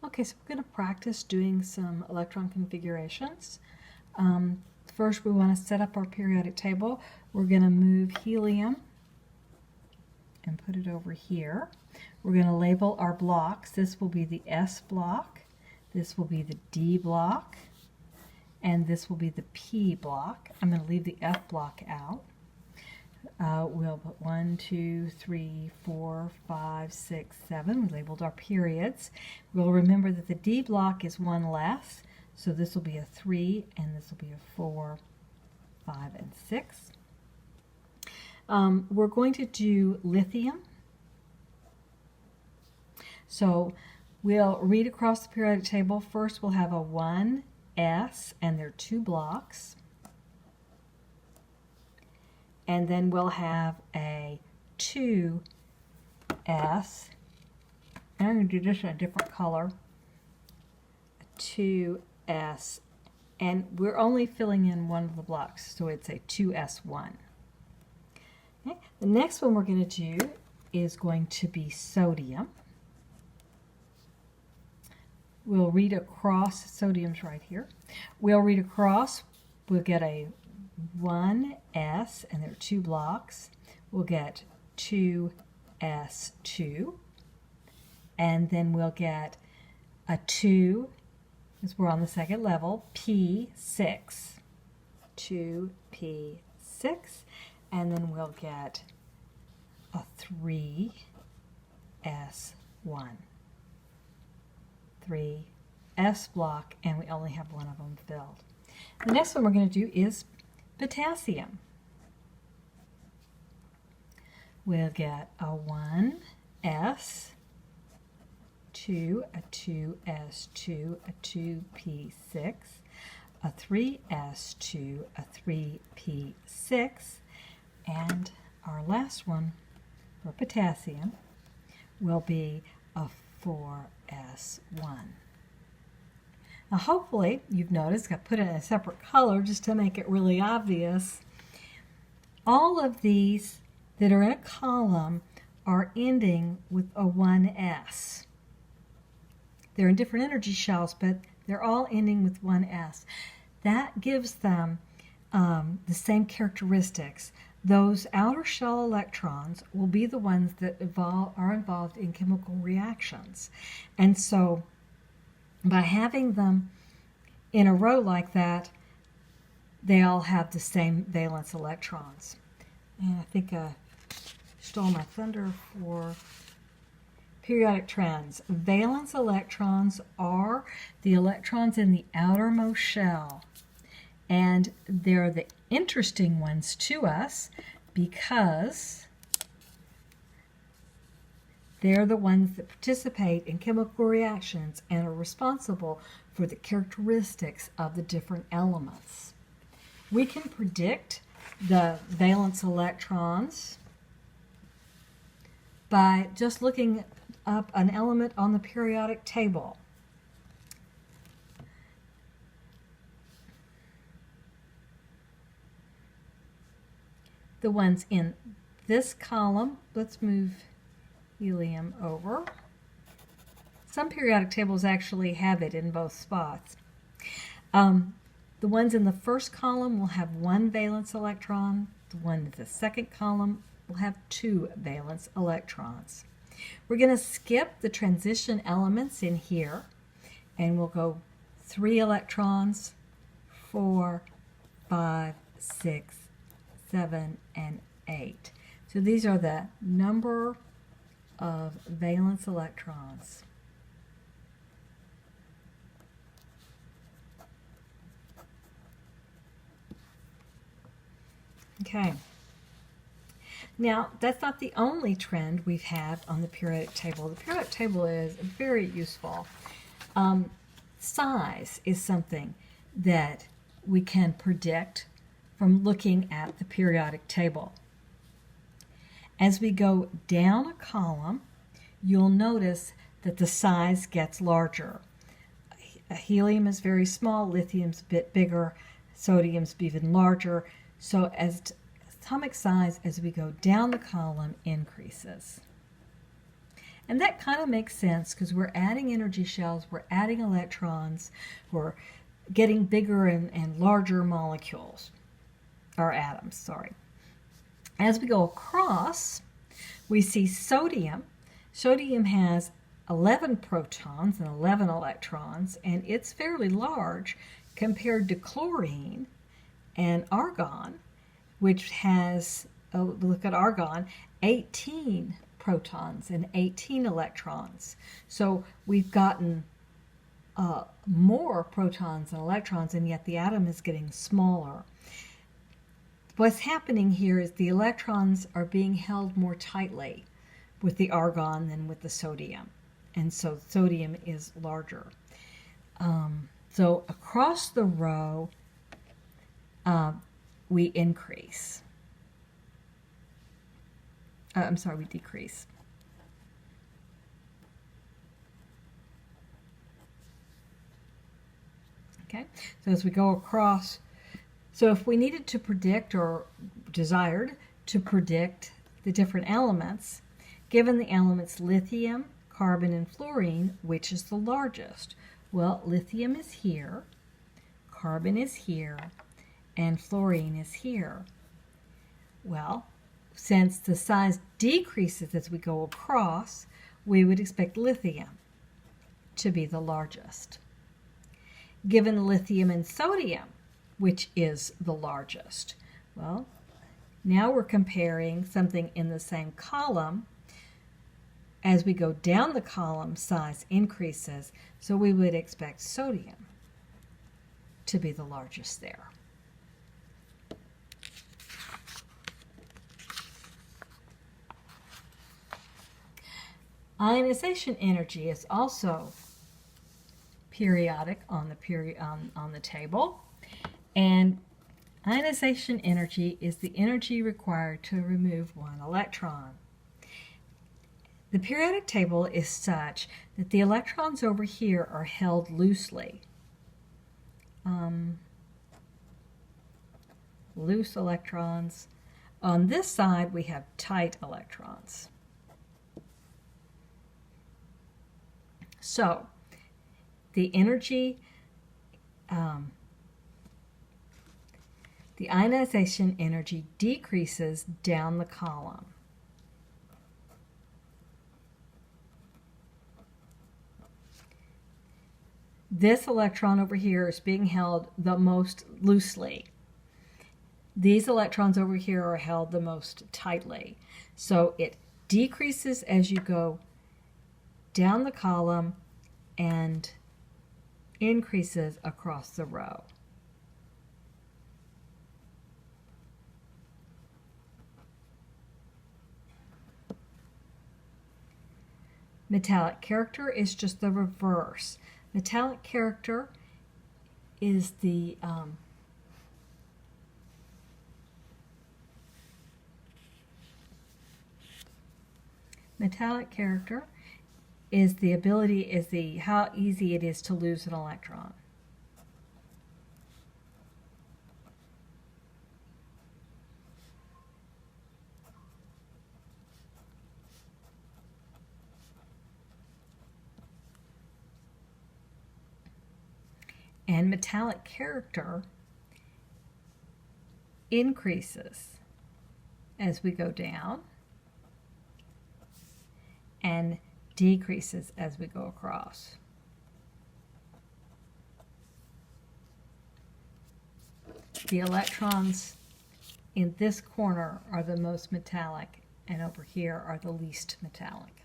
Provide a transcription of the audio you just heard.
Okay, so we're going to practice doing some electron configurations. First, we want to set up our periodic table. We're going to move helium and put it over here. We're going to label our blocks. This will be the S block, this will be the D block, and this will be the P block. I'm going to leave the F block out. We'll put 1, 2, 3, 4, 5, 6, 7. We labeled our periods. We'll remember that the D block is one less, so this will be a 3, and this will be a 4, 5, and 6. We're going to do lithium. So we'll read across the periodic table. First, we'll have a 1s, and there are 2 blocks. And then we'll have a 2s, and I'm going to do this in a different color, a 2s, and we're only filling in one of the blocks, so it's a 2s1. Okay. The next one we're going to do is going to be sodium. We'll read across, sodium's right here. We'll read across, we'll get a 1s, and there are 2 blocks. We'll get 2s2, and then we'll get a 2, because we're on the second level, P6, 2p6, and then we'll get a 3s1, 3s block, and we only have one of them filled. The next one we're going to do is potassium. We'll get a 1s, 2, a 2s2, a 2p6, a 3s2, a 3p6, and our last one for potassium will be a 4s1. Now hopefully you've noticed I put it in a separate color just to make it really obvious. All of these that are in a column are ending with a 1s. They're in different energy shells, but they're all ending with 1s. That gives them the same characteristics. Those outer shell electrons will be the ones that are involved in chemical reactions. And so by having them in a row like that, they all have the same valence electrons. And I think I stole my thunder for periodic trends. Valence electrons are the electrons in the outermost shell. And they're the interesting ones to us because they're the ones that participate in chemical reactions and are responsible for the characteristics of the different elements. We can predict the valence electrons by just looking up an element on the periodic table. The ones in this column, let's move helium over. Some periodic tables actually have it in both spots. The ones in the first column will have 1 valence electron. The one in the second column will have 2 valence electrons. We're going to skip the transition elements in here, and we'll go 3 electrons, 4, 5, 6, 7, and 8. So these are the number of valence electrons. Okay. Now, that's not the only trend we've had on the periodic table. The periodic table is very useful. Size is something that we can predict from looking at the periodic table. As we go down a column, you'll notice that the size gets larger. Helium is very small, lithium's a bit bigger, sodium's even larger. So as atomic size as we go down the column increases. And that kind of makes sense because we're adding energy shells, we're adding electrons, we're getting bigger and larger molecules, or atoms, sorry. As we go across, we see sodium. Sodium has 11 protons and 11 electrons, and it's fairly large compared to chlorine and argon, which has, look at argon, 18 protons and 18 electrons. So we've gotten more protons and electrons, and yet the atom is getting smaller. What's happening here is the electrons are being held more tightly with the argon than with the sodium, and so sodium is larger. So across the row, we increase. We decrease. Okay, so as we go across, so if we needed to predict or desired to predict the different elements, given the elements lithium, carbon, and fluorine, which is the largest? Well, lithium is here, carbon is here, and fluorine is here. Well, since the size decreases as we go across, we would expect lithium to be the largest. Given lithium and sodium, which is the largest? Well, now we're comparing something in the same column. As we go down the column, size increases, so we would expect sodium to be the largest there. Ionization energy is also periodic on the table, and ionization energy is the energy required to remove one electron. The periodic table is such that the electrons over here are held loosely. Loose electrons. On this side, we have tight electrons. So, the energy, the ionization energy decreases down the column. This electron over here is being held the most loosely. These electrons over here are held the most tightly. So it decreases as you go down the column and increases across the row. Metallic character is just the reverse. Metallic character is the how easy it is to lose an electron. And metallic character increases as we go down and decreases as we go across. The electrons in this corner are the most metallic, and over here are the least metallic.